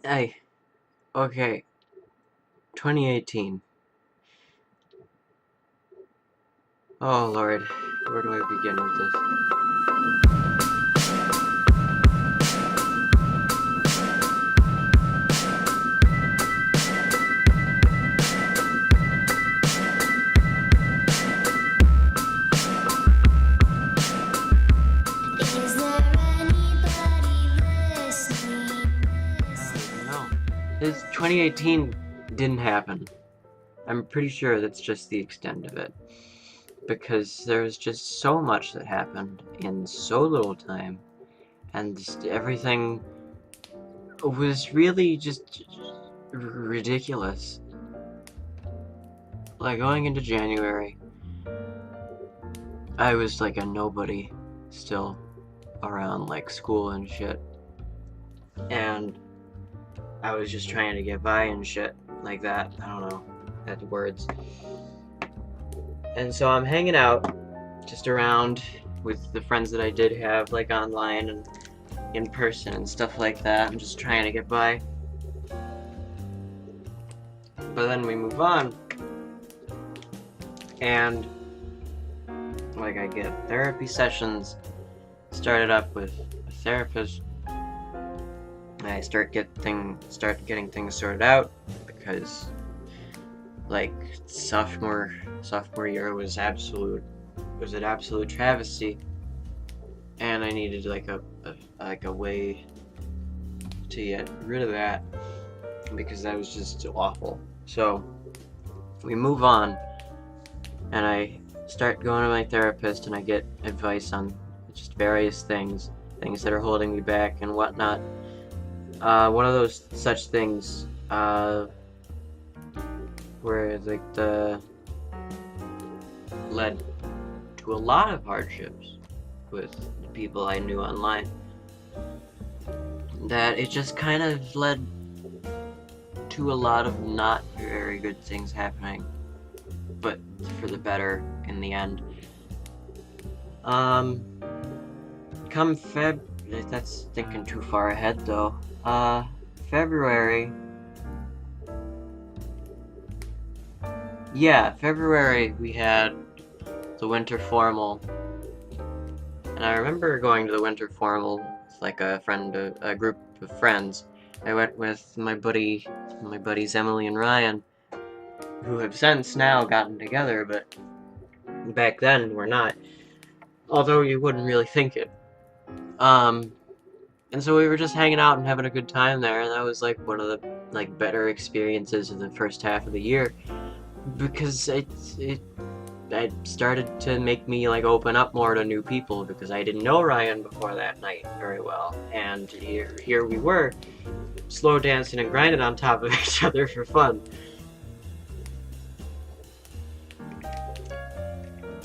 Hey, okay, 2018. Oh Lord, where do I begin with this? Is there anybody listening? I don't even know. This 2018 didn't happen. I'm pretty sure that's just the extent of it. Because there's just so much that happened in so little time, and just everything was really just ridiculous. Like, going into January, I was like a nobody still around, like, school and shit. And I was just trying to get by and shit like that. I don't know. That's words. And so I'm hanging out just around with the friends that I did have, like, online and in person and stuff like that. I'm just trying to get by. But then we move on, and like, I get therapy sessions started up with a therapist. And I start getting things sorted out because, like, sophomore year was an absolute travesty, and I needed like a way to get rid of that because that was just awful. So we move on, and I start going to my therapist, and I get advice on just various things that are holding me back and whatnot. One of those such things where led to a lot of hardships with the people I knew online. That it just kind of led to a lot of not very good things happening, but for the better in the end. Come that's thinking too far ahead though. February. Yeah, February we had the winter formal, and I remember going to the winter formal with like a group of friends. I went with my buddies Emily and Ryan, who have since now gotten together, but back then we're not. Although you wouldn't really think it. And so we were just hanging out and having a good time there, and that was like one of the like better experiences of the first half of the year, because it started to make me like open up more to new people, because I didn't know Ryan before that night very well, and here we were, slow dancing and grinding on top of each other for fun.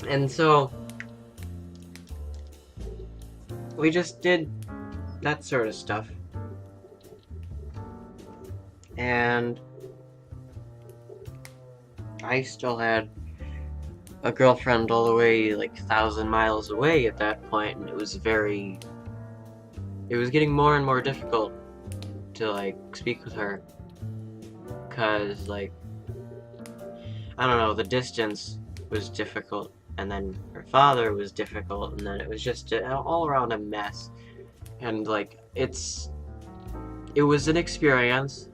And so we just did that sort of stuff. And I still had a girlfriend all the way like 1,000 miles away at that point, and it was getting more and more difficult to like speak with her, cause like, I don't know, the distance was difficult, and then her father was difficult, and then it was just all around a mess. And like, it was an experience,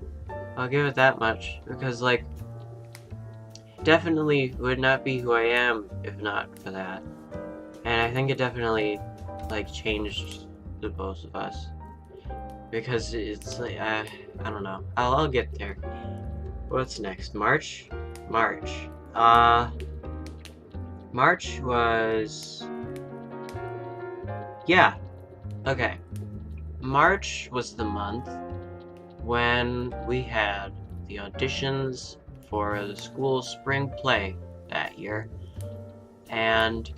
I'll give it that much, because like, definitely would not be who I am if not for that. And I think it definitely like changed the both of us, because it's like, I don't know, I'll get there. What's next? March was, yeah, okay, March was the month when we had the auditions for the school spring play that year. And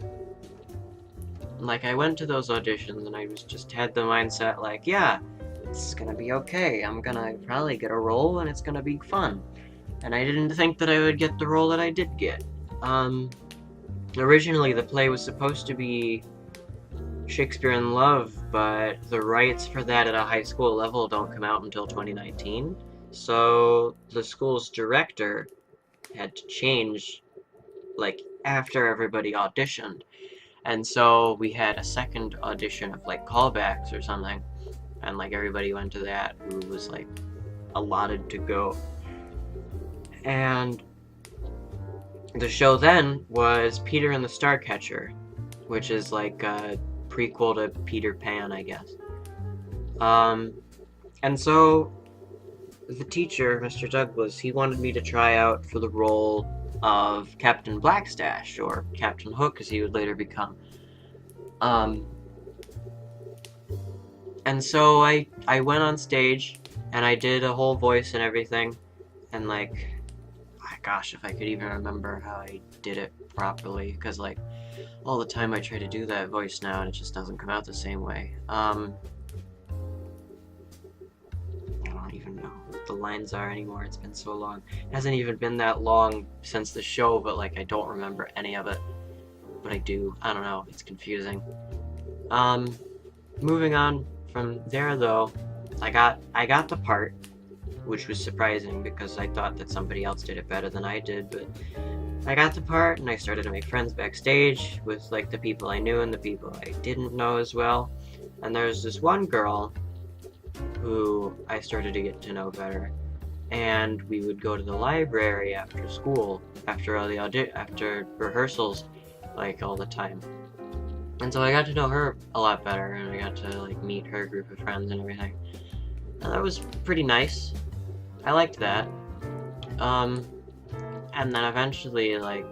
like, I went to those auditions and I just had the mindset like, yeah, it's gonna be okay, I'm gonna probably get a role and it's gonna be fun. And I didn't think that I would get the role that I did get. Originally the play was supposed to be Shakespeare in Love but the rights for that at a high school level don't come out until 2019. So the school's director had to change, like, after everybody auditioned. And so we had a second audition of, like, callbacks or something. And, like, everybody went to that who was, like, allotted to go. And the show then was Peter and the Starcatcher, which is like a prequel to Peter Pan, I guess. And so the teacher, Mr. Douglas, he wanted me to try out for the role of Captain Blackstash, or Captain Hook as he would later become. And so I went on stage and I did a whole voice and everything, and like, gosh, if I could even remember how I did it properly, because like all the time I try to do that voice now and it just doesn't come out the same way. I don't even know what the lines are anymore. It's been so long. It hasn't even been that long since the show, but like I don't remember any of it. But I do. I don't know. It's confusing. Moving on from there though, I got the part, which was surprising because I thought that somebody else did it better than I did, but I got the part and I started to make friends backstage with like the people I knew and the people I didn't know as well. And there's this one girl who I started to get to know better, and we would go to the library after school, after all the after rehearsals, like all the time. And so I got to know her a lot better, and I got to like meet her group of friends and everything. And that was pretty nice. I liked that. And then eventually, like,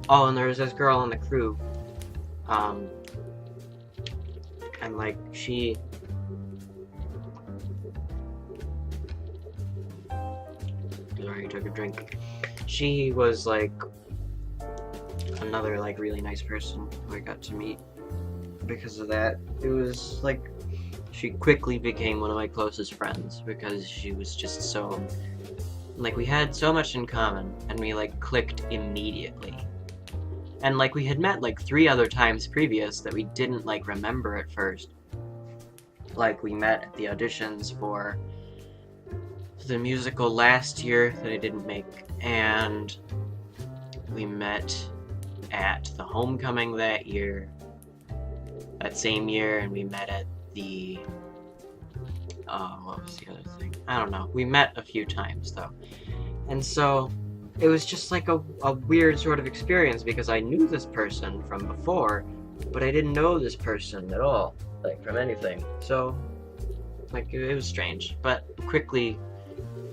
oh, and there was this girl on the crew, and like she, sorry, I took a drink. She was like another like really nice person who I got to meet because of that. It was like, she quickly became one of my closest friends because she was just so, like, we had so much in common and we like clicked immediately. And like we had met like 3 other times previous that we didn't like remember at first. Like we met at the auditions for the musical last year that I didn't make, and we met at the homecoming that same year, and we met at the, what was the other thing? I don't know. We met a few times though. And so it was just like a weird sort of experience because I knew this person from before, but I didn't know this person at all, like from anything. So like it was strange, but quickly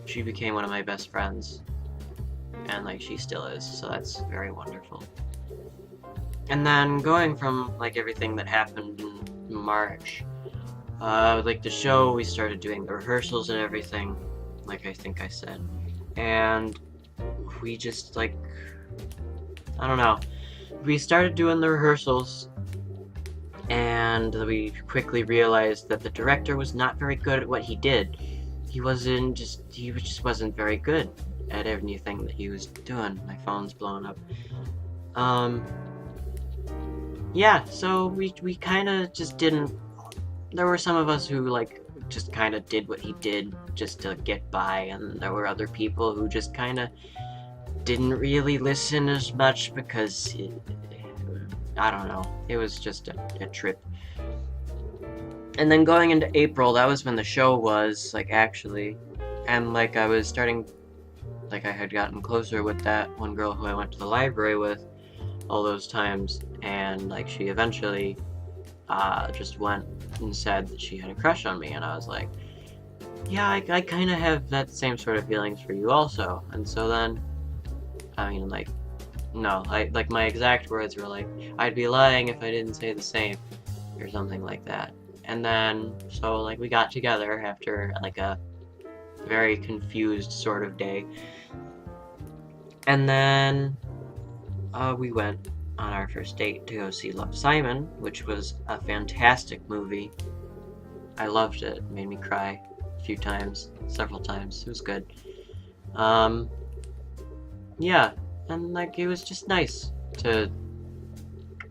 she became one of my best friends, and like she still is, so that's very wonderful. And then going from like everything that happened in March, like the show, we started doing the rehearsals and everything, like I think I said, and we just like, I don't know, we started doing the rehearsals, and we quickly realized that the director was not very good at what he did. He just wasn't very good at anything that he was doing. My phone's blowing up. Yeah, so we kind of just didn't, there were some of us who like just kind of did what he did just to get by, and there were other people who just kind of didn't really listen as much because I don't know, it was just a trip. And then going into April, that was when the show was, like, actually, and like I was starting, like I had gotten closer with that one girl who I went to the library with all those times, and like she eventually just went and said that she had a crush on me, and I was like, yeah, I kind of have that same sort of feelings for you also. And so then, I mean, like, no, like my exact words were like, I'd be lying if I didn't say the same, or something like that. And then, so like we got together after like a very confused sort of day, and then we went on our first date to go see Love, Simon, which was a fantastic movie. I loved it. It made me cry a few times, several times. It was good. Yeah, and like it was just nice to,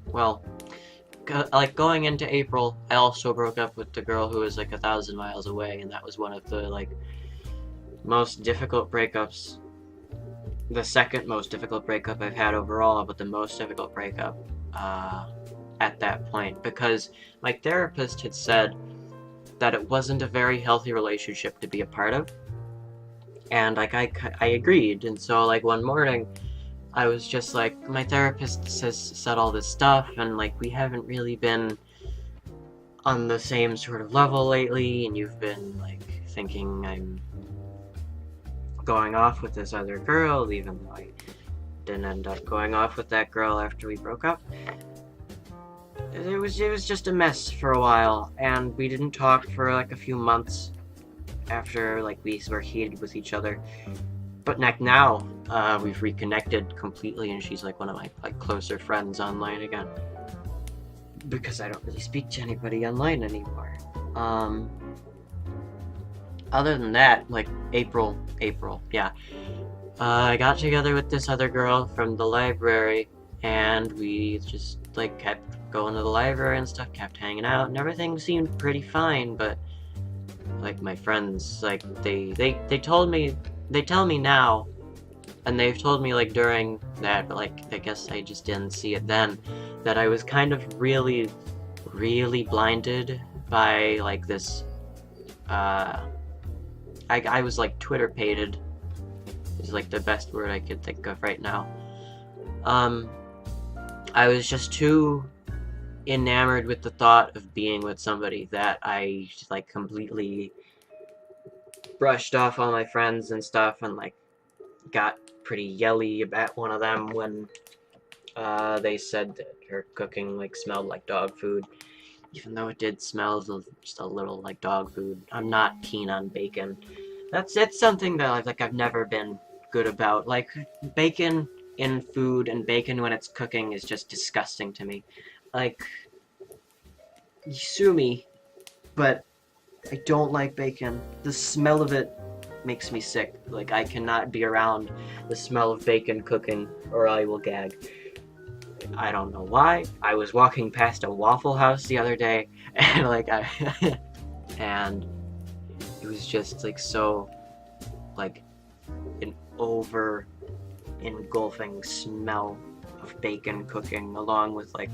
well, like going into April, I also broke up with the girl who was like 1,000 miles away, and that was one of the like most difficult breakups. The second most difficult breakup I've had overall, but the most difficult breakup at that point, because my therapist had said that it wasn't a very healthy relationship to be a part of, and like I agreed. And so like one morning I was just like, my therapist said all this stuff, and like we haven't really been on the same sort of level lately, and you've been like thinking I'm going off with this other girl, even though I didn't end up going off with that girl after we broke up. It was just a mess for a while, and we didn't talk for like a few months after like we were heated with each other. But now we've reconnected completely, and she's like one of my like closer friends online again, because I don't really speak to anybody online anymore. Other than that, like April, yeah. I got together with this other girl from the library, and we just like kept going to the library and stuff, kept hanging out, and everything seemed pretty fine. But like my friends, like they tell me now, and they've told me like during that, but like I guess I just didn't see it then, that I was kind of really blinded by like this I was like Twitter pated is like the best word I could think of right now. I was just too enamored with the thought of being with somebody that I like completely brushed off all my friends and stuff, and like got pretty yelly at one of them when they said that her cooking like smelled like dog food, even though it did smell just a little like dog food. I'm not keen on bacon. It's something that I've never been good about. Like bacon in food and bacon when it's cooking is just disgusting to me. Like, sue me, but I don't like bacon. The smell of it makes me sick. Like, I cannot be around the smell of bacon cooking or I will gag. I don't know why. I was walking past a Waffle House the other day, and like and it was just like so like an over engulfing smell of bacon cooking, along with like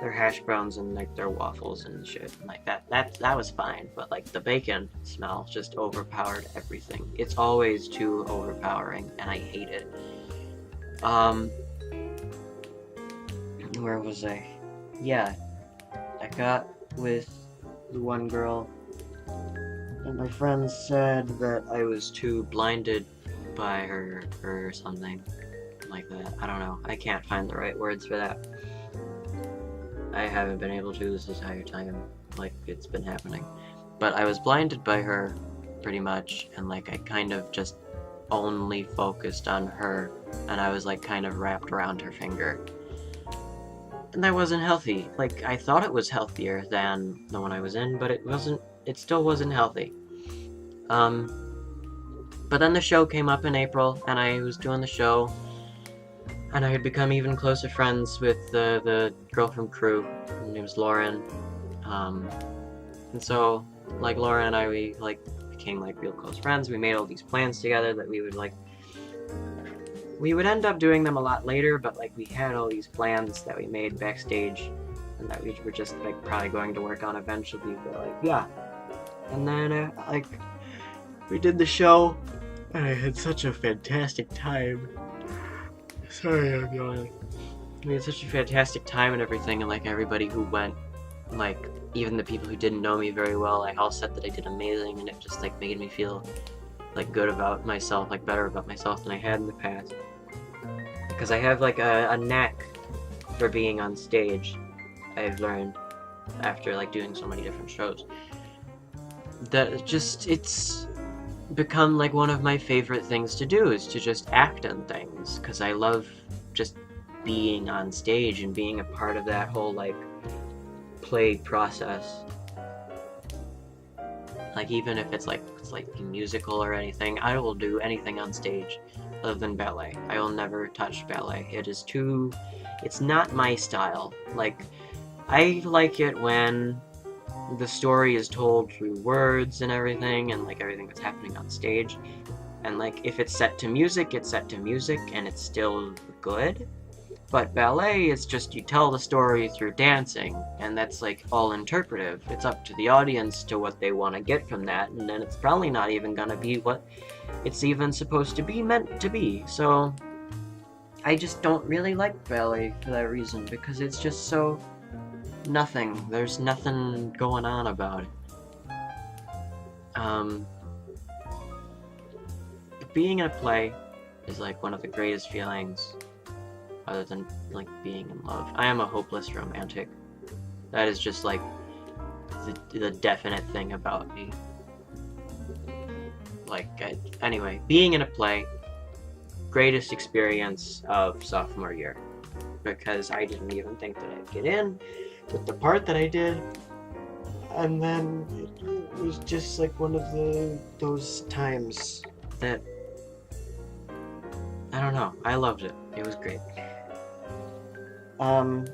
their hash browns and like their waffles and shit. And, like that was fine, but like the bacon smell just overpowered everything. It's always too overpowering, and I hate it. Where was I? Yeah, I got with the one girl, and my friends said that I was too blinded by her or something like that. I don't know. I can't find the right words for that. I haven't been able to this entire time, like it's been happening. But I was blinded by her pretty much, and like I kind of just only focused on her, and I was like kind of wrapped around her finger. And that wasn't healthy. Like, I thought it was healthier than the one I was in, but it wasn't. It still wasn't healthy. But then the show came up in April, and I was doing the show, and I had become even closer friends with the girl from crew. Her name was Lauren. And so, like, Lauren and I, we, like, became, like, real close friends. We made all these plans together that we would, like, we would end up doing them a lot later, but like we had all these plans that we made backstage and that we were just like probably going to work on eventually, but like yeah. And then like we did the show, and I had such a fantastic time. Sorry, I'm yawning. We had such a fantastic time and everything, and like everybody who went, like even the people who didn't know me very well, like all said that I did amazing, and it just like made me feel like good about myself, like better about myself than I had in the past. Because I have like a knack for being on stage, I've learned after like doing so many different shows. That just, it's become like one of my favorite things to do, is to just act in things, because I love just being on stage and being a part of that whole like play process. Like even if it's like musical or anything, I will do anything on stage other than ballet. I will never touch ballet. It's not my style. Like I like it when the story is told through words and everything, and like everything that's happening on stage. And like if it's set to music, it's set to music, and it's still good. But ballet is just you tell the story through dancing, and that's like all interpretive. It's up to the audience to what they want to get from that, and then it's probably not even gonna be what it's even supposed to be meant to be. So I just don't really like ballet for that reason, because it's just so nothing. There's nothing going on about it. Being in a play is like one of the greatest feelings other than like being in love. I am a hopeless romantic. That is just like the definite thing about me. Like, anyway, being in a play, greatest experience of sophomore year, because I didn't even think that I'd get in with the part that I did, and then it was just like one of those times that I don't know. I loved it. It was great. And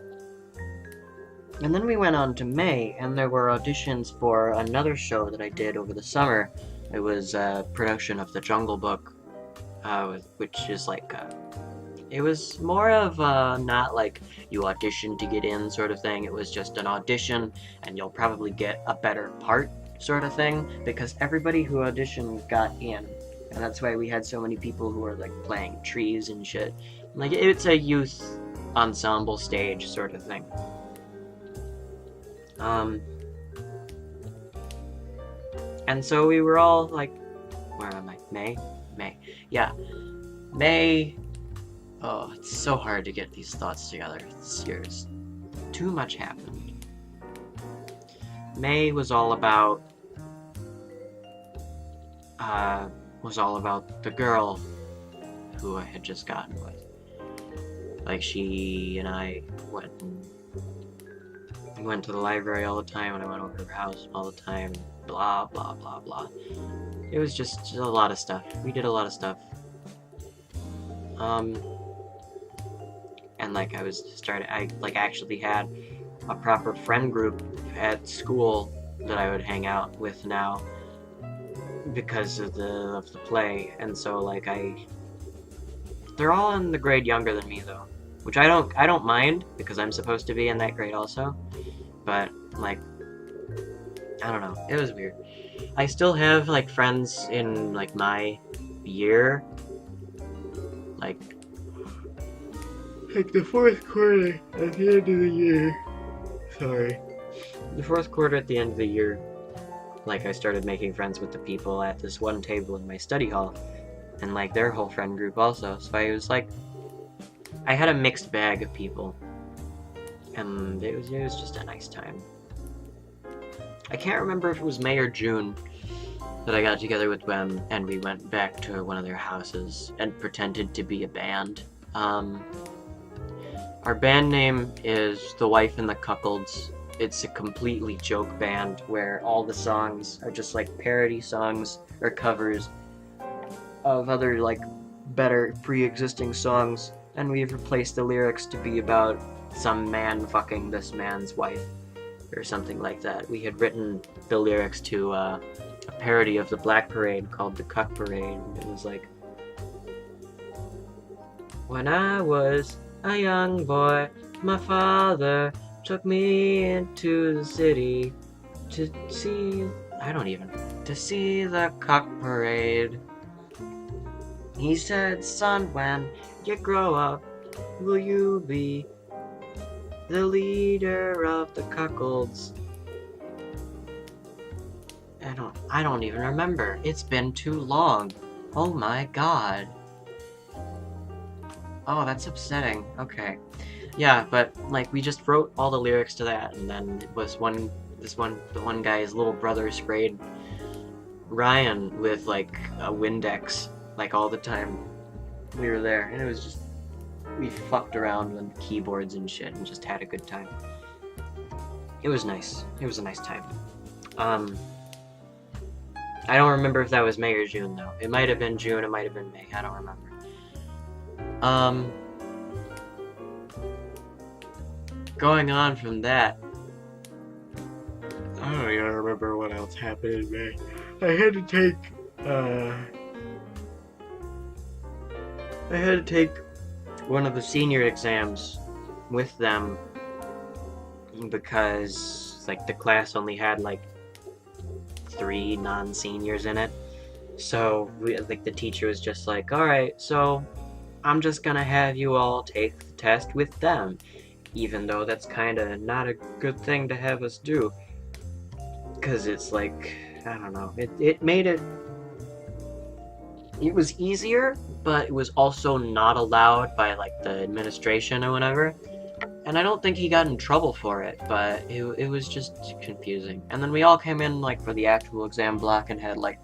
then we went on to May, and there were auditions for another show that I did over the summer. It was a production of The Jungle Book, which is like, it was more of not like you audition to get in sort of thing. It was just an audition, and you'll probably get a better part sort of thing, because everybody who auditioned got in. And that's why we had so many people who were like playing trees and shit. Like, it's a youth ensemble stage sort of thing. And so we were all like, where am I? May? Yeah. May. Oh, it's so hard to get these thoughts together. It's yours. Too much happened. May was all about the girl who I had just gotten with. Like, she and I went to the library all the time, and I went over to her house all the time, blah, blah, blah, blah. It was just a lot of stuff. We did a lot of stuff. And like I actually had a proper friend group at school that I would hang out with now because of the play, and so like they're all in the grade younger than me though, which I don't mind, because I'm supposed to be in that grade also, but like I don't know, it was weird. I still have like friends in like my year, like the fourth quarter at the end of the year. Sorry. The fourth quarter at the end of the year, like I started making friends with the people at this one table in my study hall, and like their whole friend group also. So I was like, I had a mixed bag of people, and it was just a nice time. I can't remember if it was May or June that I got together with them, and we went back to one of their houses and pretended to be a band. Our band name is The Wife and the Cuckolds. It's a completely joke band where all the songs are just like parody songs or covers of other like better pre-existing songs, and we've replaced the lyrics to be about some man fucking this man's wife or something like that. We had written the lyrics to a parody of the Black Parade called the Cuck Parade. It was like, when I was a young boy, my father took me into the city to see the Cuck Parade. He said, son, when you grow up, will you be the leader of the cuckolds? I don't even remember. It's been too long. Oh my god. Oh, that's upsetting. Okay. Yeah, but like we just wrote all the lyrics to that, and then it was the one guy's little brother sprayed Ryan with like a Windex like all the time we were there, and it was just, we fucked around with keyboards and shit and just had a good time. It was nice. It was a nice time. I don't remember if that was May or June though. It might have been June, it might have been May, I don't remember. Going on from that, I don't even remember what else happened in May. I had to take one of the senior exams with them because like the class only had like 3 non-seniors in it. So the teacher was just like, all right, so I'm just gonna have you all take the test with them, even though that's kind of not a good thing to have us do, because it's like, I don't know, it made it was easier, but it was also not allowed by like the administration or whatever. And I don't think he got in trouble for it, but it was just confusing. And then we all came in like for the actual exam block and had like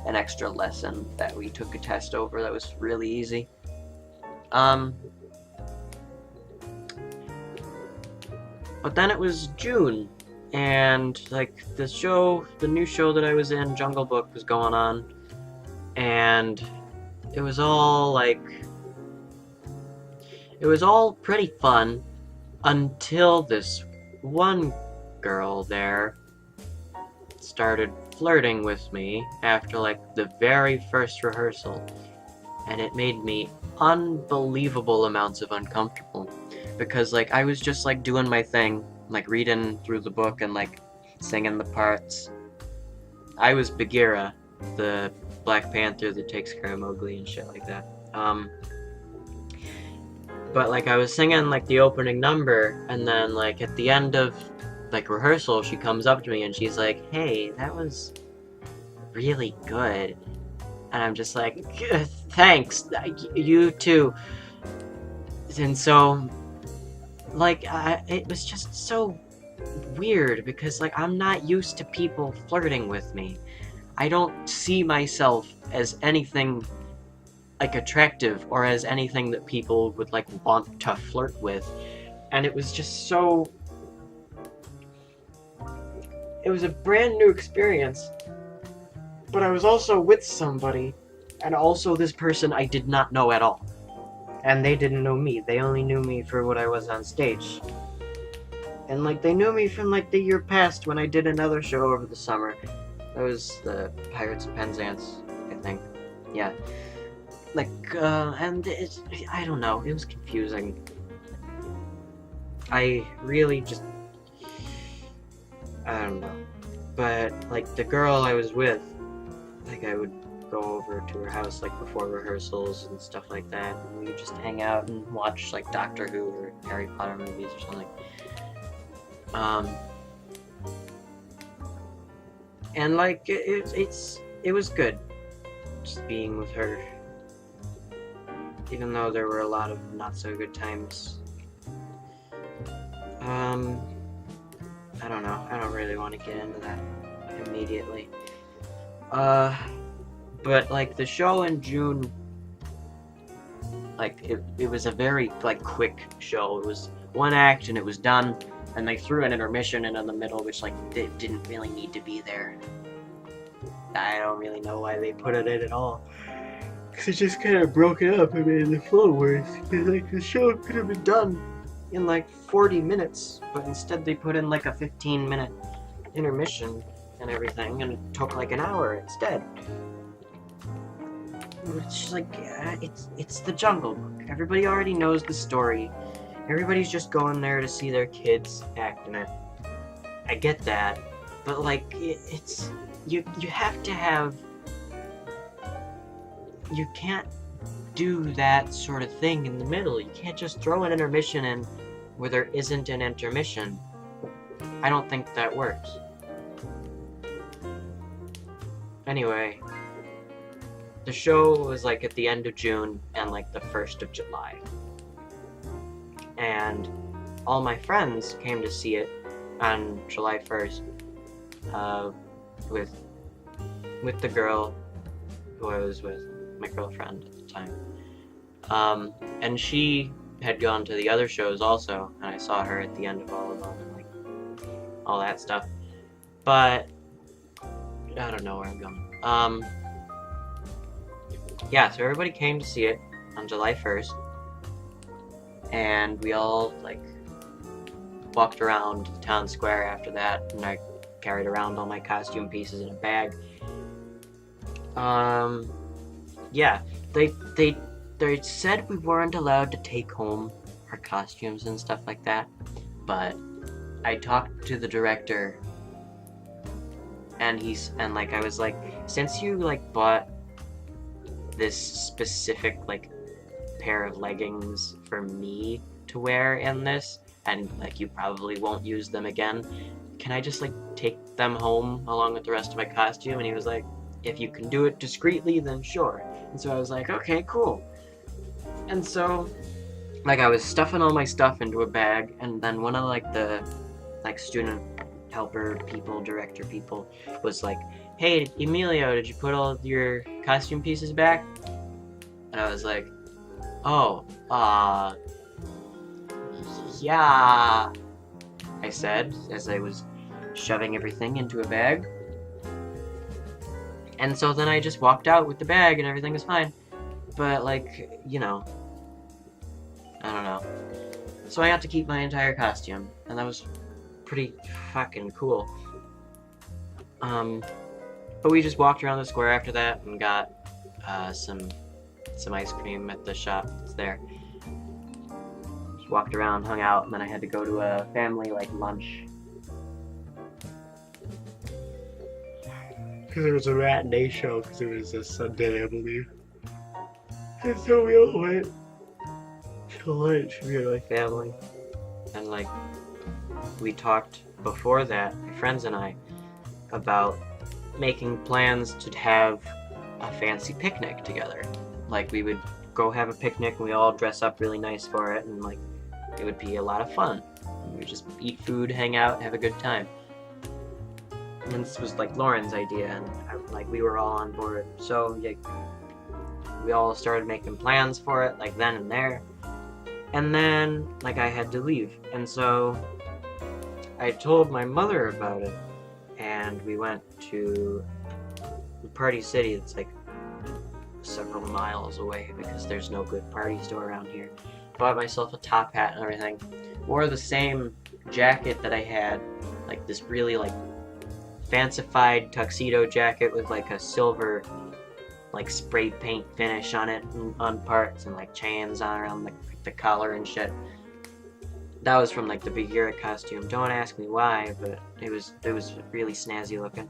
an extra lesson that we took a test over that was really easy. But then it was June, and like the new show that I was in, Jungle Book, was going on, and it was all pretty fun until this one girl there started flirting with me after like the very first rehearsal, and it made me unbelievable amounts of uncomfortable because like I was just like doing my thing, like reading through the book and like singing the parts. I was Bagheera, the Black Panther that takes care of Mowgli and shit like that. But like I was singing like the opening number, and then like at the end of like rehearsal, she comes up to me and she's like, "Hey, that was really good." And I'm just like, "Thanks, you too." And so, like, it was just so weird because like I'm not used to people flirting with me. I don't see myself as anything like attractive or as anything that people would like want to flirt with, and it was just so. It was a brand new experience, but I was also with somebody, and also this person I did not know at all, and they didn't know me. They only knew me for what I was on stage, and like they knew me from like the year past when I did another show over the summer. That was the Pirates of Penzance, I think. Yeah. Like, and I don't know, it was confusing. I really just, I don't know. But, like, the girl I was with, like, I would go over to her house, like, before rehearsals and stuff like that, and we would just hang out and watch, like, Doctor Who or Harry Potter movies or something. And, like, it was good, just being with her. Even though there were a lot of not so good times. I don't know. I don't really want to get into that immediately. But like the show in June, like it was a very like quick show. It was one act and it was done, and they threw an intermission in the middle, which like it didn't really need to be there. I don't really know why they put it in at all. Cause it just kind of broke it up and made the flow worse. Cause like the show could have been done in like 40 minutes, but instead they put in like a 15-minute intermission and everything, and it took like an hour instead. It's like it's the Jungle Book. Everybody already knows the story. Everybody's just going there to see their kids act in it. I get that, but like it's you have to have. You can't do that sort of thing in the middle. You can't just throw an intermission in where there isn't an intermission. I don't think that works. Anyway, the show was like at the end of June and like the 1st of July. And all my friends came to see it on July 1st with the girl who I was with. My girlfriend at the time. And she had gone to the other shows also, and I saw her at the end of all of them and like all that stuff. But I don't know where I'm going. Yeah, so everybody came to see it on July 1st, and we all like walked around the town square after that, and I carried around all my costume pieces in a bag. Yeah, they said we weren't allowed to take home our costumes and stuff like that, but I talked to the director, and I was like, since you like bought this specific like pair of leggings for me to wear in this, and like you probably won't use them again, can I just like take them home along with the rest of my costume? And he was like, if you can do it discreetly, then sure. And so I was like, okay, cool. And so like I was stuffing all my stuff into a bag, and then one of like the like student helper people, director people was like, hey Emilio, did you put all your costume pieces back? And I was like, oh, yeah, I said as I was shoving everything into a bag. And so then I just walked out with the bag and everything was fine. But like, you know, I don't know. So I got to keep my entire costume, and that was pretty fucking cool. But we just walked around the square after that and got some ice cream at the shop that's there. Just walked around, hung out, and then I had to go to a family like lunch. Because it was a matinee show, because it was a Sunday, I believe. And so we all went to lunch, me and my family. And like, we talked before that, my friends and I, about making plans to have a fancy picnic together. Like, we would go have a picnic and we all dress up really nice for it, and like, it would be a lot of fun. We would just eat food, hang out, have a good time. And this was like Lauren's idea, and like we were all on board. So yeah, we all started making plans for it, like then and there. And then like I had to leave, and so I told my mother about it, and we went to Party City. It's like several miles away because there's no good party store around here. Bought myself a top hat and everything. Wore the same jacket that I had, like this really like fancified tuxedo jacket with like a silver like spray paint finish on it on parts, and like chains on around the collar and shit. That was from like the Bagheera costume. Don't ask me why, but it was really snazzy looking.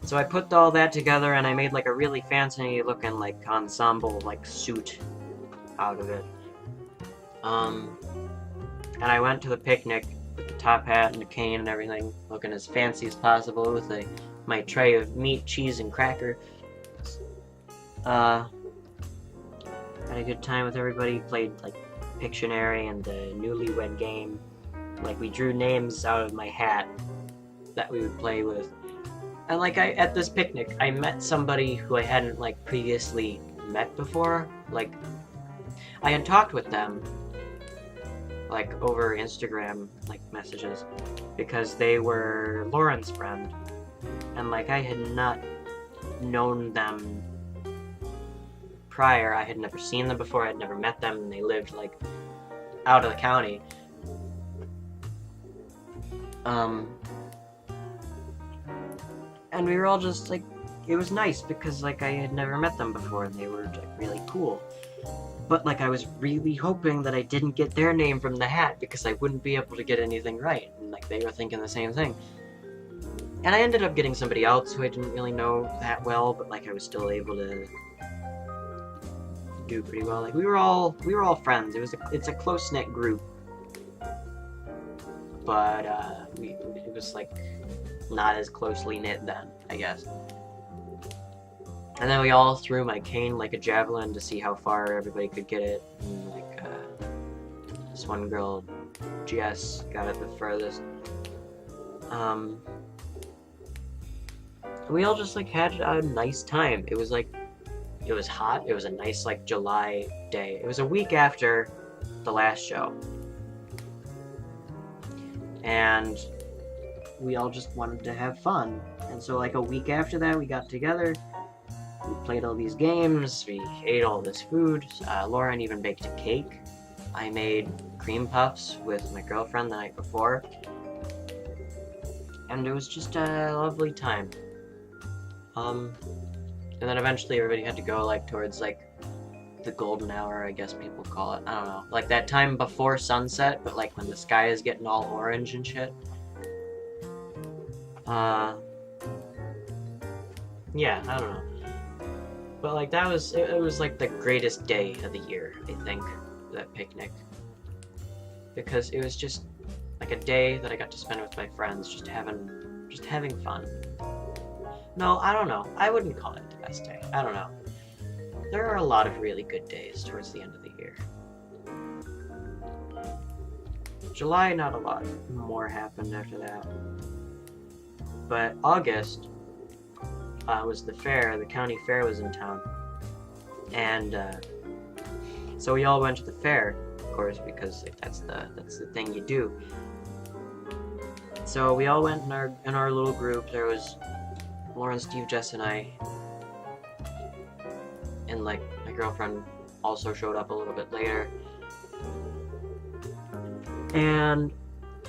So I put all that together and I made like a really fancy looking like ensemble like suit out of it. And I went to the picnic with the top hat and the cane and everything, looking as fancy as possible with my tray of meat, cheese, and cracker. Had a good time with everybody, played like Pictionary and the Newlywed Game. Like, we drew names out of my hat that we would play with. And like, at this picnic, I met somebody who I hadn't like previously met before. Like, I had talked with them like over Instagram like messages because they were Lauren's friend, and like I had not known them prior. I had never seen them before. I had never met them, and they lived like out of the county. And we were all just like, it was nice because like I had never met them before, and they were like really cool. But like I was really hoping that I didn't get their name from the hat because I wouldn't be able to get anything right, and like they were thinking the same thing. And I ended up getting somebody else who I didn't really know that well, but like I was still able to do pretty well. Like we were all friends. It's a close-knit group, but it was like not as closely knit then, I guess. And then we all threw my cane like a javelin to see how far everybody could get it. And like this one girl, Jess, got it the furthest. We all just like had a nice time. It was hot. It was a nice like July day. It was a week after the last show. And we all just wanted to have fun. And so like a week after that, we got together. We played all these games, we ate all this food. Lauren even baked a cake. I made cream puffs with my girlfriend the night before. and it was just a lovely time. And then eventually everybody had to go, like, towards, like, the golden hour, I guess people call it. I don't know. Like, that time before sunset, but, like, when the sky is getting all orange and shit. Yeah, I don't know. But, like, that was, it was, like, the greatest day of the year, I think, that picnic. Because it was just, like, a day that I got to spend with my friends, just having fun. No, I don't know. I wouldn't call it the best day. I don't know. There are a lot of really good days towards the end of the year. July, not a lot more happened after that. But August was the fair. The county fair was in town. And so we all went to the fair, of course, because like, that's the thing you do. So we all went in our little group. There was Lauren, Steve, Jess, and I. And like my girlfriend also showed up a little bit later. And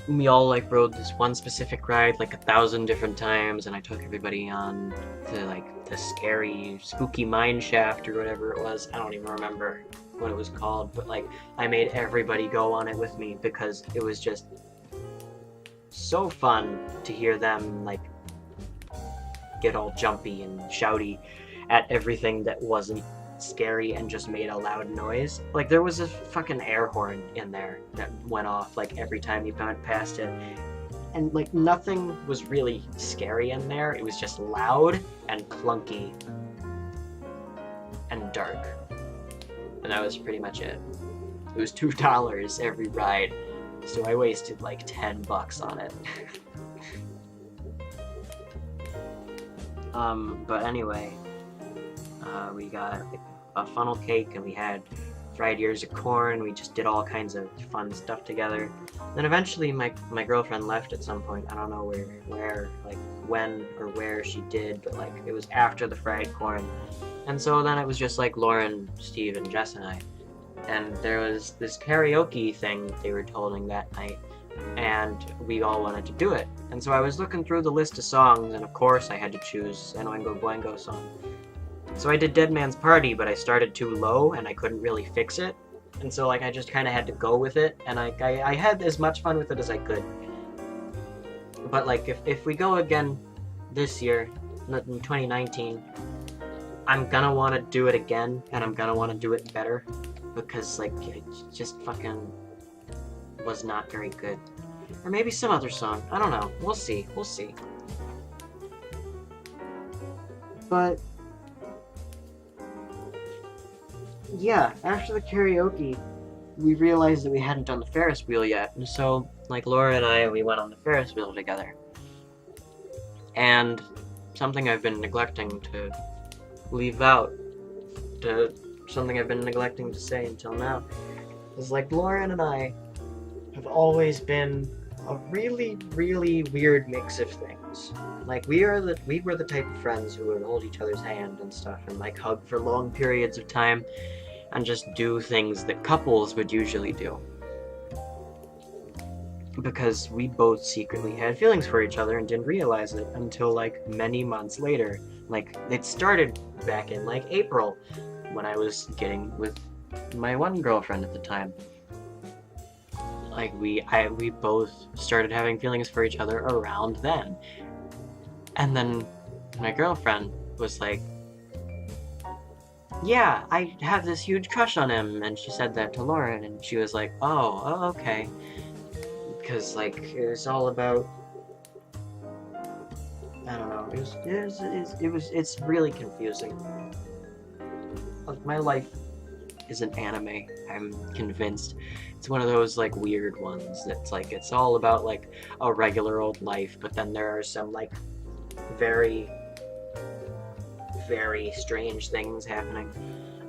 we all like rode this one specific ride like 1,000 different times, and I took everybody on to like the scary, spooky mine shaft or whatever it was. I don't even remember what it was called, but like I made everybody go on it with me because it was just so fun to hear them like get all jumpy and shouty at everything that wasn't scary and just made a loud noise. Like there was a fucking air horn in there that went off like every time you went past it, and like nothing was really scary in there. It was just loud and clunky and dark, and that was pretty much it. It was $2 every ride, so I wasted like $10 on it. But anyway, we got like, a funnel cake, and we had fried ears of corn. We just did all kinds of fun stuff together. Then eventually my girlfriend left at some point. I don't know where, like when or where she did, but like it was after the fried corn. And so then it was just like Lauren, Steve, and Jess and I. And there was this karaoke thing they were holding that night, and we all wanted to do it. And so I was looking through the list of songs, and of course I had to choose an Oingo Boingo song. So I did Dead Man's Party, but I started too low, and I couldn't really fix it. And so like I just kind of had to go with it, and I had as much fun with it as I could. But like if we go again this year, in 2019, I'm gonna want to do it again, and I'm gonna want to do it better, because like it just fucking was not very good. Or maybe some other song. I don't know. We'll see. We'll see. But yeah, after the karaoke, we realized that we hadn't done the Ferris wheel yet, and so like Laura and I, we went on the Ferris wheel together. And something I've been neglecting to leave out, something I've been neglecting to say until now, is like Lauren and I have always been a really, really weird mix of things. Like we were the type of friends who would hold each other's hand and stuff, and like hug for long periods of time, and just do things that couples would usually do. Because we both secretly had feelings for each other and didn't realize it until like many months later. Like it started back in like April, when I was getting with my one girlfriend at the time. Like we both started having feelings for each other around then. And then my girlfriend was like, yeah, I have this huge crush on him, and she said that to Lauren, and she was like, oh, okay. Because like it was all about, I don't know, it's really confusing. Like my life is an anime, I'm convinced. It's one of those like weird ones that's like it's all about like a regular old life, but then there are some like very, very strange things happening.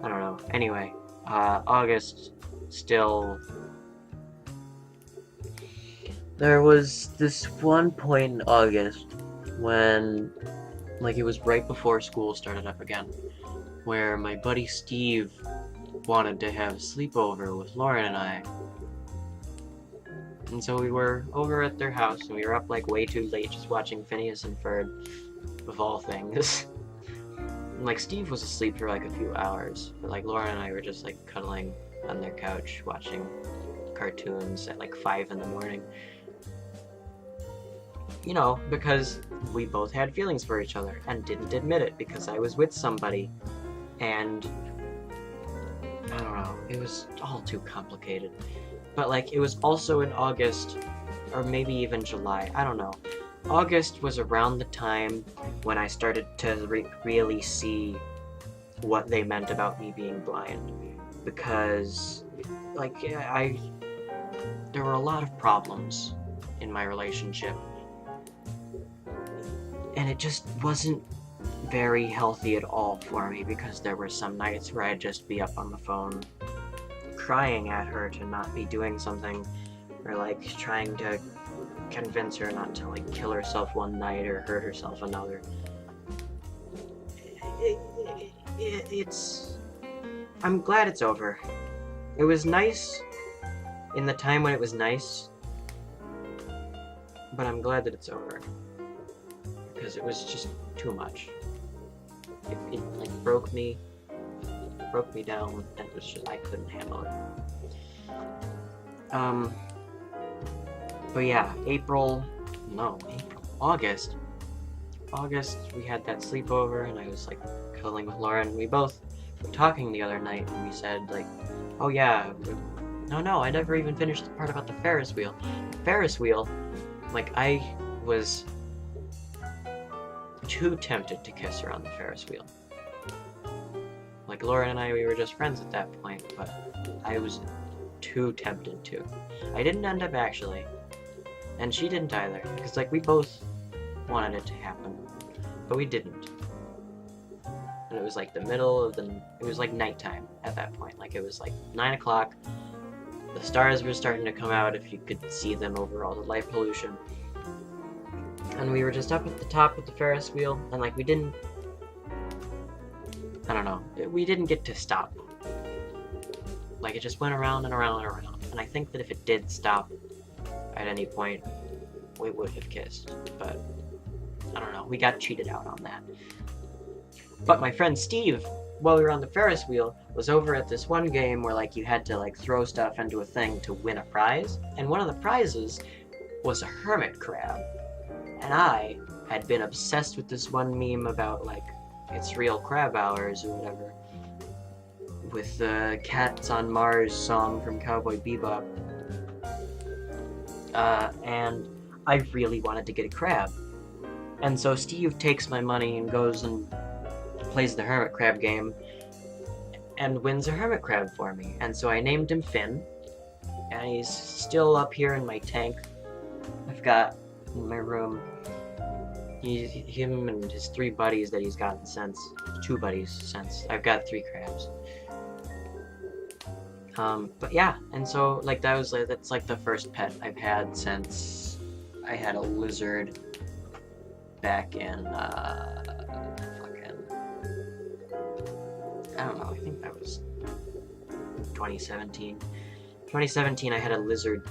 I don't know. Anyway, August still. There was this one point in August when, like, it was right before school started up again, where my buddy Steve wanted to have a sleepover with Lauren and I. And so we were over at their house, and we were up like way too late just watching Phineas and Ferb, of all things. And, like, Steve was asleep for like a few hours, but like Laura and I were just like cuddling on their couch watching cartoons at like 5 in the morning. You know, because we both had feelings for each other and didn't admit it because I was with somebody, and I don't know, it was all too complicated. But like, it was also in August, or maybe even July, I don't know. August was around the time when I started to really see what they meant about me being blind, because like there were a lot of problems in my relationship, and it just wasn't very healthy at all for me, because there were some nights where I'd just be up on the phone crying at her to not be doing something, or like trying to convince her not to like kill herself one night or hurt herself another. I'm glad it's over. It was nice in the time when it was nice, but I'm glad that it's over, because it was just too much. It like broke me down, and it was just, I couldn't handle it. But yeah, August, we had that sleepover, and I was like cuddling with Lauren. We both were talking the other night, and we said like, oh yeah, no, I never even finished the part about the Ferris wheel. Ferris wheel, like, I was too tempted to kiss her on the Ferris wheel. Like, Lauren and I, we were just friends at that point, but I was too tempted to. I didn't end up actually, and she didn't either, because like, we both wanted it to happen, but we didn't. And it was like it was like nighttime at that point. Like, it was like 9 o'clock, the stars were starting to come out if you could see them over all the light pollution. And we were just up at the top with the Ferris wheel, and like, we didn't get to stop. Like, it just went around and around and around. And I think that if it did stop at any point, we would have kissed. But I don't know, we got cheated out on that. But my friend Steve, while we were on the Ferris wheel, was over at this one game where like you had to like throw stuff into a thing to win a prize. And one of the prizes was a hermit crab. And I had been obsessed with this one meme about like, it's real crab hours or whatever, with the Cats on Mars song from Cowboy Bebop. And I really wanted to get a crab. And so Steve takes my money and goes and plays the hermit crab game and wins a hermit crab for me. And so I named him Finn, and he's still up here in my tank. I've got in my room him and his 3 buddies that he's gotten since. 2 buddies since. I've got 3 crabs. But yeah, and so like that's like the first pet I've had since I had a lizard back in I don't know, I think that was 2017. 2017 I had a lizard,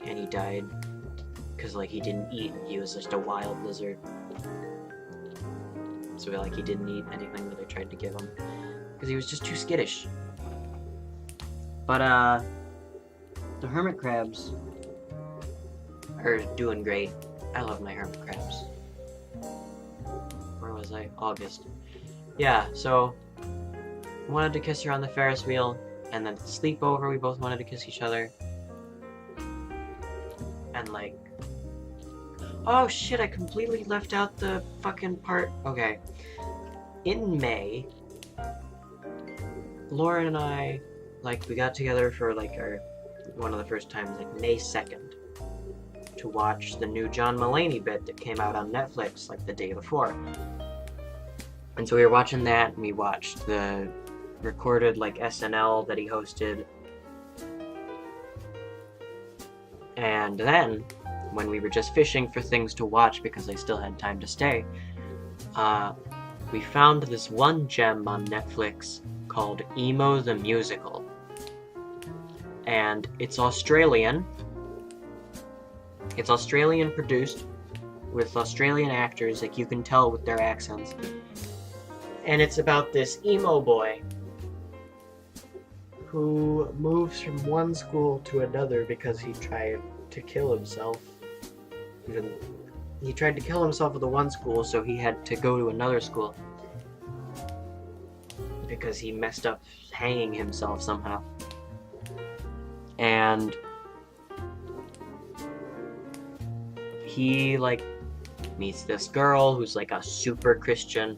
and he died because like he didn't eat. He was just a wild lizard. So like he didn't eat anything that I tried to give him because he was just too skittish. But the hermit crabs are doing great. I love my hermit crabs. Where was I? August. Yeah, so I wanted to kiss her on the Ferris wheel, and then sleepover we both wanted to kiss each other. And like, oh shit, I completely left out the fucking part. Okay. In May, Lauren and I, like, we got together for like one of the first times, like May 2nd, to watch the new John Mulaney bit that came out on Netflix like the day before. And so we were watching that, and we watched the recorded like SNL that he hosted. And then, when we were just fishing for things to watch because I still had time to stay, we found this one gem on Netflix called Emo the Musical. And it's Australian, It's Australian produced with Australian actors, like you can tell with their accents. And it's about this emo boy who moves from one school to another because he tried to kill himself. He tried to kill himself at the one school, so he had to go to another school because he messed up hanging himself somehow. And he meets this girl who's like a super Christian,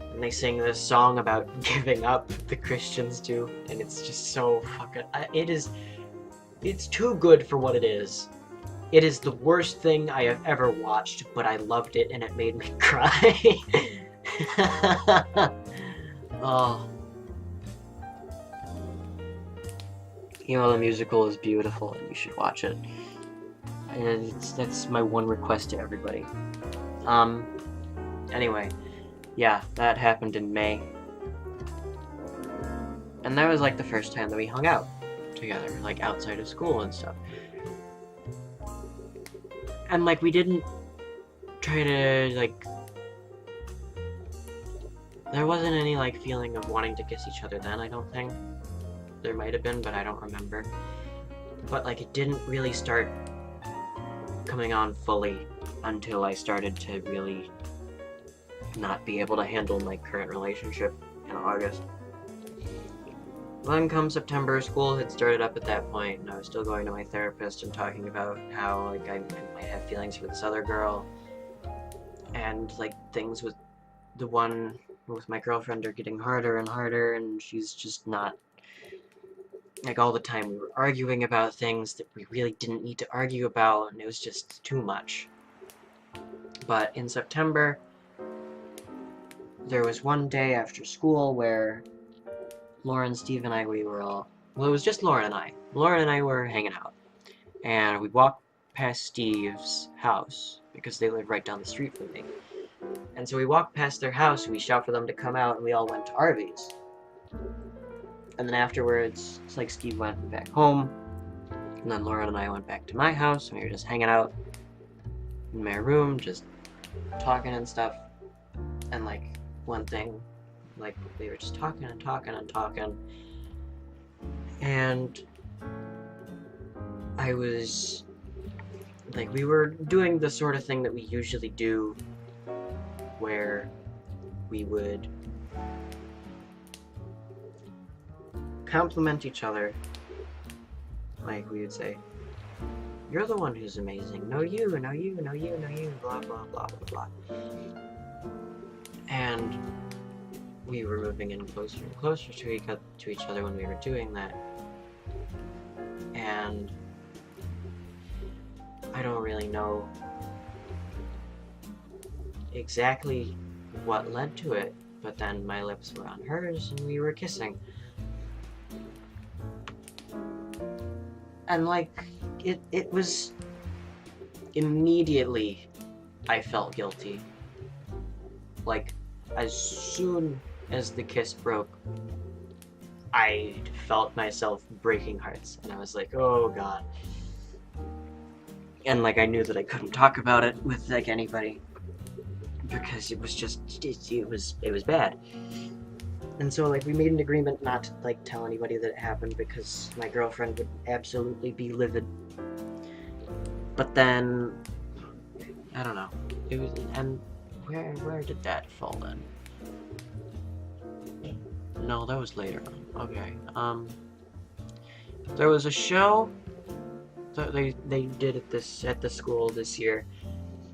and they sing this song about giving up, the Christians do, and it's just so fucking, it's too good for what it is. It is the worst thing I have ever watched, but I loved it and it made me cry. Oh. The musical is beautiful and you should watch it. And that's my one request to everybody. Anyway, yeah, that happened in May. And that was the first time that we hung out together, outside of school and stuff. And we didn't try to there wasn't any feeling of wanting to kiss each other then, I don't think. There might have been, but I don't remember. But it didn't really start coming on fully until I started to really not be able to handle my current relationship in August. Then come September, school had started up at that point, and I was still going to my therapist and talking about how I might have feelings for this other girl, and things with the one with my girlfriend are getting harder and harder, and she's just not, all the time we were arguing about things that we really didn't need to argue about, and it was just too much. But in September, there was one day after school where Lauren, Steve, and I, we were all, well, it was just Lauren and I. Lauren and I were hanging out, and we walked past Steve's house, because they lived right down the street from me. And so we walked past their house, and we shouted for them to come out, and we all went to Arby's. And then afterwards, it's Steve went back home, and then Lauren and I went back to my house, and we were just hanging out in my room, just talking and stuff. And one thing, we were just talking and talking and talking, and I was we were doing the sort of thing that we usually do, where we would compliment each other. We would say, "You're the one who's amazing. No, you, no, you, no, you, no, you, blah, blah, blah, blah, blah." And we were moving in closer and closer to each other when we were doing that. And I don't really know exactly what led to it, but then my lips were on hers and we were kissing. And it was immediately I felt guilty. As soon as the kiss broke, I felt myself breaking hearts, and I was oh god. And I knew that I couldn't talk about it with anybody, because it was just, it was bad. And so we made an agreement not to tell anybody that it happened, because my girlfriend would absolutely be livid. But then, I don't know, it was, and where did that fall then? No, that was later on. Okay. There was a show that they did at the school this year.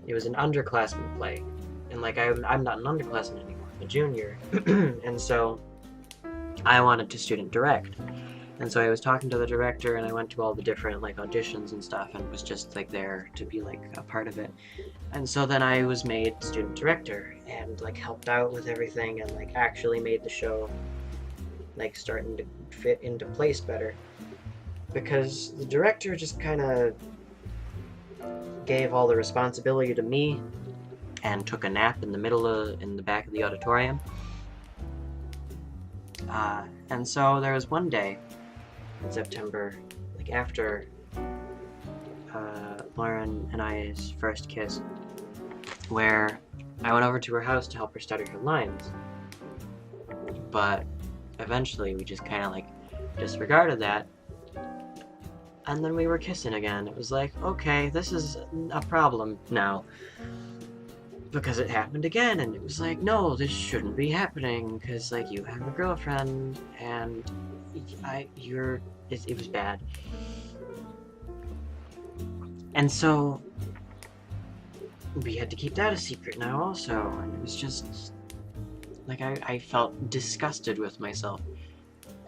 It was an underclassmen play, and I'm not an underclassman anymore. I'm a junior, and so I wanted to student direct. And so I was talking to the director, and I went to all the different auditions and stuff, and was just there to be a part of it. And so then I was made student director, and helped out with everything, and actually made the show starting to fit into place better, because the director just kind of gave all the responsibility to me and took a nap in the back of the auditorium. And so there was one day in September, after Lauren and I's first kiss, where I went over to her house to help her study her lines. But eventually we just kind of like disregarded that, and then we were kissing again. It was like, okay, this is a problem now, because it happened again, and it was like, no, this shouldn't be happening, because like you have a girlfriend, and it was bad. And so we had to keep that a secret now also, and it was just like I felt disgusted with myself,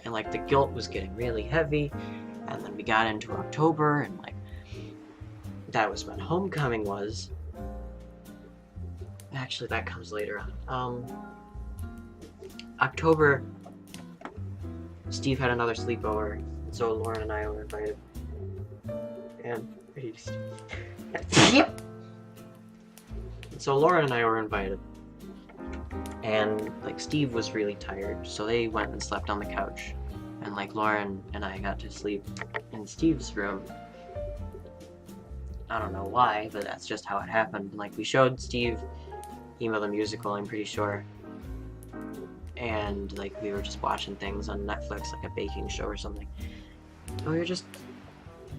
and like the guilt was getting really heavy. And then we got into October, and like that was when homecoming was. Actually, that comes later on. October, Steve had another sleepover, so Lauren and I were invited. And so Lauren and I were invited, and like Steve was really tired, so they went and slept on the couch, and like Lauren and I got to sleep in Steve's room. I don't know why, but that's just how it happened. Like we showed Steve Emo the Musical, I'm pretty sure, and like we were just watching things on Netflix, like a baking show or something, and we were just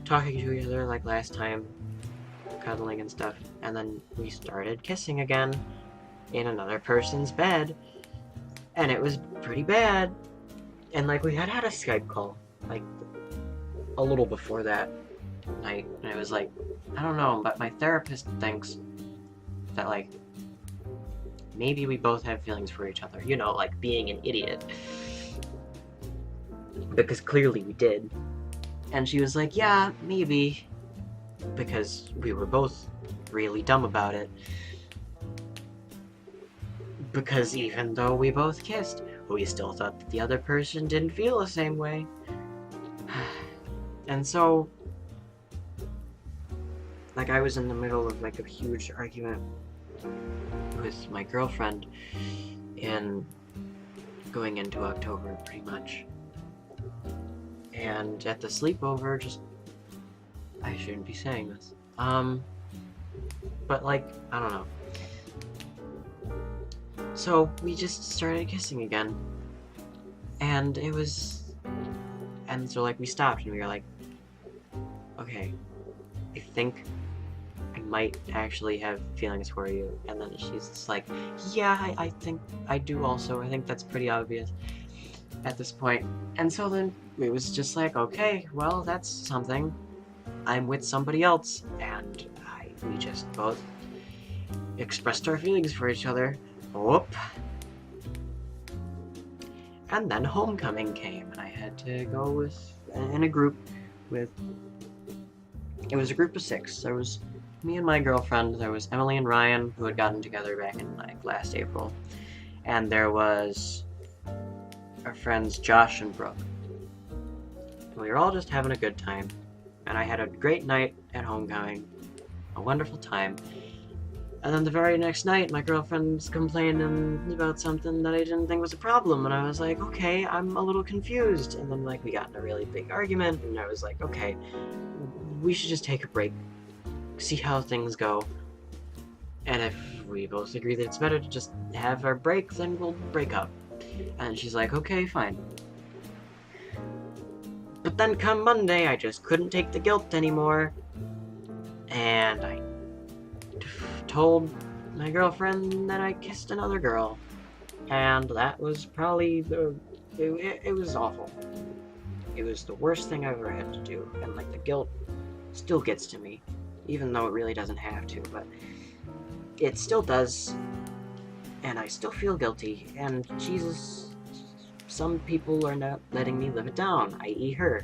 talking to each other like last time, cuddling and stuff, and then we started kissing again in another person's bed, and it was pretty bad. And like we had a Skype call like a little before that night, and it was like, I don't know, but my therapist thinks that like maybe we both have feelings for each other, you know, like being an idiot, because clearly we did. And she was like, yeah, maybe, because we were both really dumb about it, because even though we both kissed, we still thought that the other person didn't feel the same way. And so like I was in the middle of like a huge argument with my girlfriend in going into October, pretty much. And at the sleepover, I shouldn't be saying this. But like, I don't know. So we just started kissing again. And so like we stopped and we were like, okay, I think I might actually have feelings for you. And then she's just like, yeah, I think I do also. I think that's pretty obvious at this point. And so then it was just like, okay, well, that's something. I'm with somebody else, and we just both expressed our feelings for each other. Whoop. And then homecoming came, and I had to go in a group with, it was a group of 6. There was me and my girlfriend, there was Emily and Ryan, who had gotten together back in like last April, and there was our friends Josh and Brooke. And we were all just having a good time, and I had a great night at homecoming, a wonderful time. And then the very next night, my girlfriend's complaining about something that I didn't think was a problem, and I was like, okay, I'm a little confused. And then like we got in a really big argument, and I was like, okay, we should just take a break, see how things go, and if we both agree that it's better to just have our break, then we'll break up. And she's like, okay, fine. But then come Monday, I just couldn't take the guilt anymore, and I told my girlfriend that I kissed another girl, and that was probably it was awful. It was the worst thing I've ever had to do, and like the guilt still gets to me, even though it really doesn't have to, but it still does, and I still feel guilty, and Jesus, some people are not letting me live it down, i.e. her.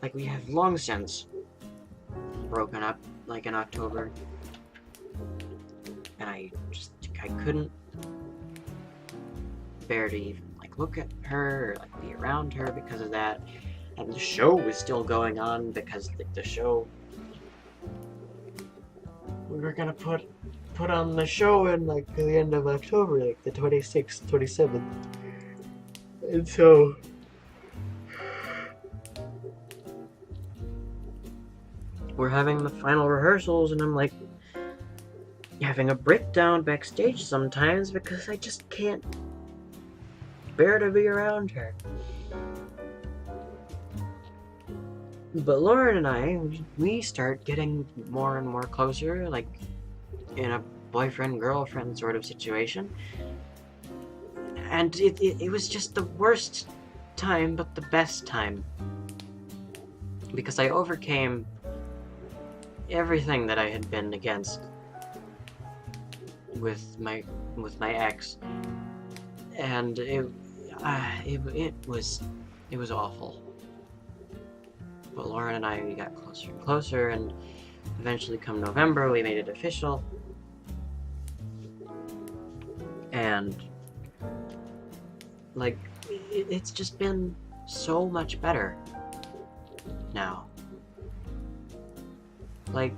Like, we have long since broken up, like in October, and I couldn't bear to even like look at her or like be around her because of that. And the show was still going on because the show, we were gonna put on the show in like the end of October, like the 26th, 27th. And so we're having the final rehearsals, and I'm like having a breakdown backstage sometimes because I just can't bear to be around her. But Lauren and I, we start getting more and more closer, like in a boyfriend-girlfriend sort of situation. And it was just the worst time, but the best time. Because I overcame everything that I had been against with my ex. And it was awful. But Lauren and I, we got closer and closer, and eventually come November, we made it official. And, like, it's just been so much better now. Like,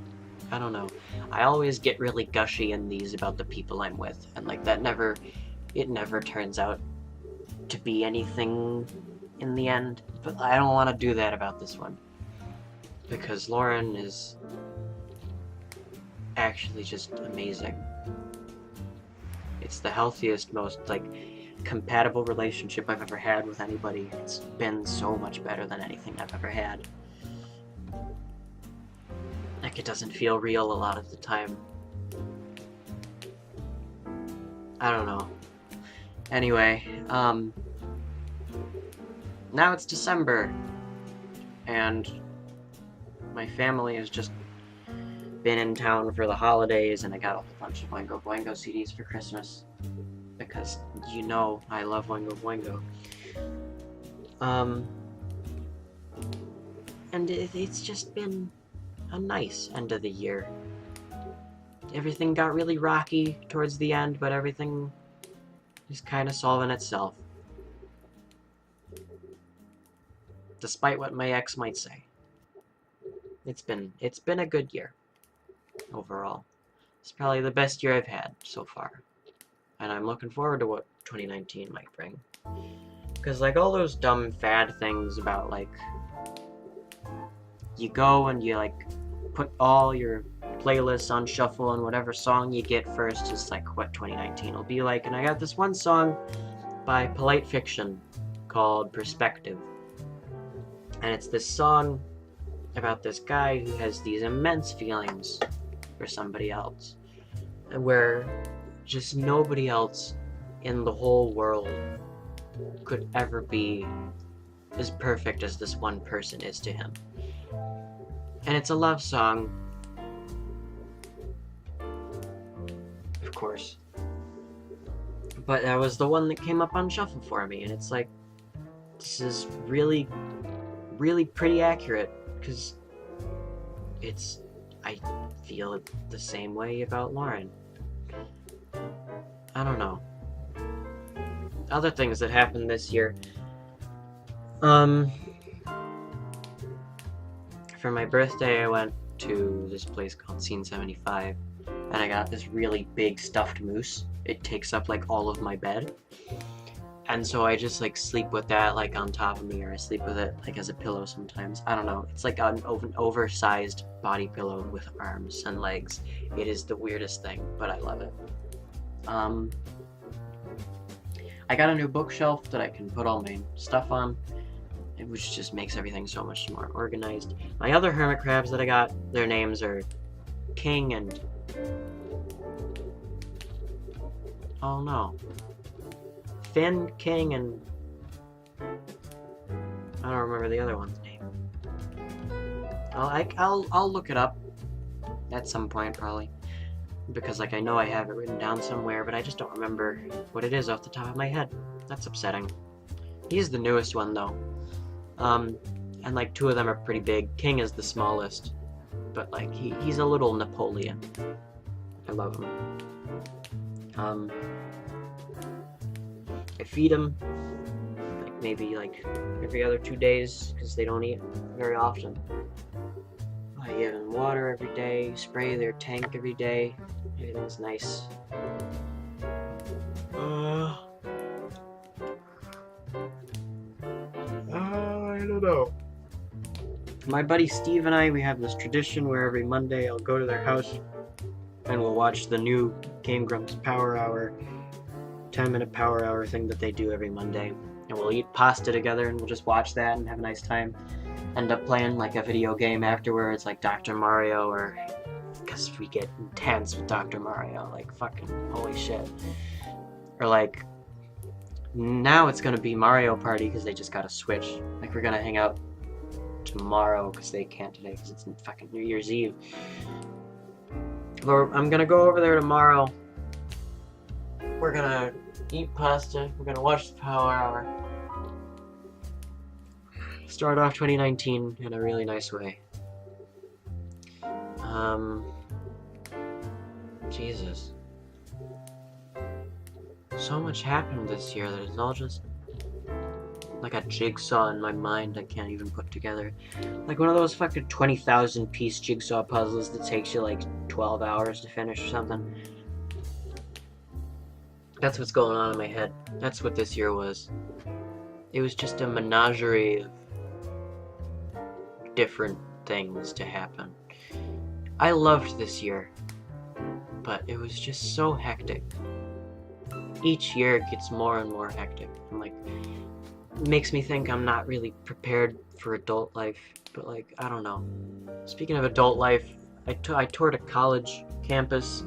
I don't know. I always get really gushy in these about the people I'm with, and, like, it never turns out to be anything in the end. But I don't want to do that about this one. Because Lauren is actually just amazing. It's the healthiest, most, like, compatible relationship I've ever had with anybody. It's been so much better than anything I've ever had. Like, it doesn't feel real a lot of the time. I don't know. Anyway, now it's December, and my family has just been in town for the holidays, and I got a whole bunch of Oingo Boingo CDs for Christmas, because, you know, I love Oingo Boingo. And it's just been a nice end of the year. Everything got really rocky towards the end, but everything is kind of solving itself. Despite what my ex might say. It's been a good year. Overall. It's probably the best year I've had so far. And I'm looking forward to what 2019 might bring. Because, like, all those dumb fad things about, like, you go and you, like, put all your playlists on shuffle, and whatever song you get first is, like, what 2019 will be like. And I got this one song by Polite Fiction called Perspective. And it's this song about this guy who has these immense feelings for somebody else, where just nobody else in the whole world could ever be as perfect as this one person is to him. And it's a love song, of course, but that was the one that came up on shuffle for me, and it's like, this is really, really pretty accurate, because I feel the same way about Lauren. I don't know. Other things that happened this year. For my birthday, I went to this place called Scene 75, and I got this really big stuffed moose. It takes up, like, all of my bed. And so I just, like, sleep with that, like, on top of me, or I sleep with it, like, as a pillow sometimes. I don't know. It's like an oversized body pillow with arms and legs. It is the weirdest thing, but I love it. I got a new bookshelf that I can put all my stuff on, which just makes everything so much more organized. My other hermit crabs that I got, their names are King and... oh no. Finn, King, and... I don't remember the other one's name. I'll look it up at some point, probably. Because, like, I know I have it written down somewhere, but I just don't remember what it is off the top of my head. That's upsetting. He's the newest one, though. And, like, two of them are pretty big. King is the smallest. But, like, he's a little Napoleon. I love him. I feed them, like, maybe, like, every other 2 days, because they don't eat very often. I give them water every day, spray their tank every day. Everything's nice. I don't know. My buddy Steve and I, we have this tradition where every Monday I'll go to their house and we'll watch the new Game Grumps Power Hour, 10-minute Power Hour thing that they do every Monday. And we'll eat pasta together and we'll just watch that and have a nice time. End up playing like a video game afterwards, like Dr. Mario, or because we get intense with Dr. Mario, like fucking holy shit. Or like now it's gonna be Mario Party because they just got a Switch. Like we're gonna hang out tomorrow because they can't today because it's fucking New Year's Eve. But I'm gonna go over there tomorrow. We're gonna eat pasta. We're gonna watch the Power Hour. Start off 2019 in a really nice way. Jesus. So much happened this year that it's all just like a jigsaw in my mind I can't even put together. Like one of those fucking 20,000 piece jigsaw puzzles that takes you like 12 hours to finish or something. That's what's going on in my head. That's what this year was. It was just a menagerie of different things to happen. I loved this year, but it was just so hectic. Each year it gets more and more hectic. And like, it makes me think I'm not really prepared for adult life, but like, I don't know. Speaking of adult life, I toured a college campus,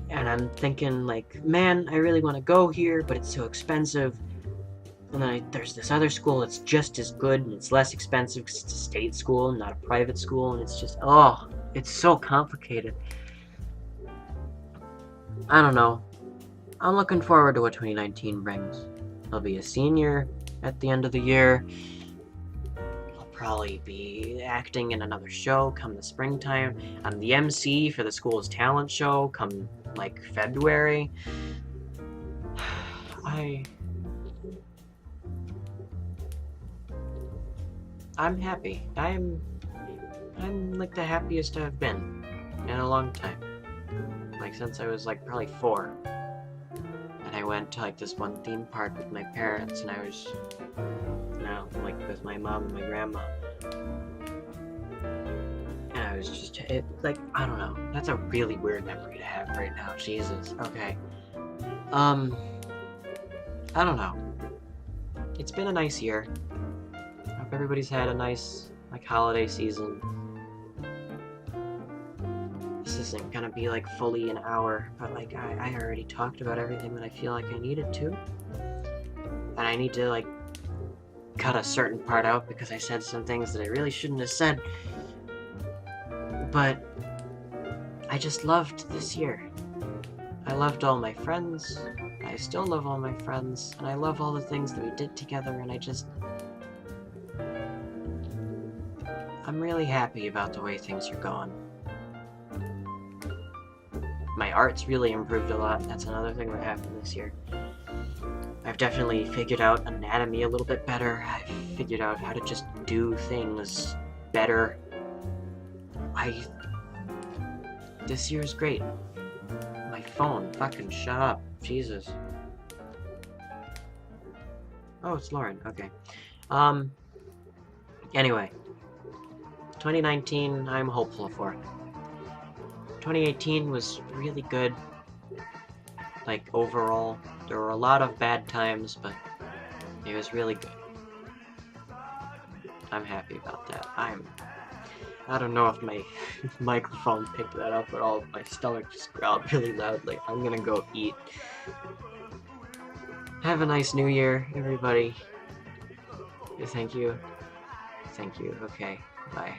and I'm thinking like, man, I really want to go here, but it's so expensive. And then there's this other school that's just as good and it's less expensive because it's a state school and not a private school, and it's just, oh, it's so complicated. I don't know. I'm looking forward to what 2019 brings. I'll be a senior at the end of the year. I'll probably be acting in another show come the springtime. I'm the MC for the school's talent show come like February. I'm happy. I'm like the happiest I've been in a long time. Like since I was like probably 4. And I went to like this one theme park with my parents, and I was like with my mom and my grandma. And I was just like, I don't know. That's a really weird memory to have right now. Jesus. Okay. I don't know. It's been a nice year. I hope everybody's had a nice like holiday season. This isn't gonna be like fully an hour, but like I already talked about everything that I feel like I needed to. And I need to like cut a certain part out because I said some things that I really shouldn't have said. But I just loved this year. I loved all my friends. I still love all my friends, and I love all the things that we did together, and I'm really happy about the way things are going. My art's really improved a lot. That's another thing that happened this year. I've definitely figured out anatomy a little bit better. I've figured out how to just do things better. This year's great. My phone, fucking shut up. Jesus. Oh, it's Lauren. Okay. Anyway. 2019, I'm hopeful for. 2018 was really good. Like, overall. There were a lot of bad times, but it was really good. I'm happy about that. I don't know if my microphone picked that up at all. My stomach just growled really loudly. I'm gonna go eat. Have a nice new year, everybody. Thank you. Thank you. Okay. Bye.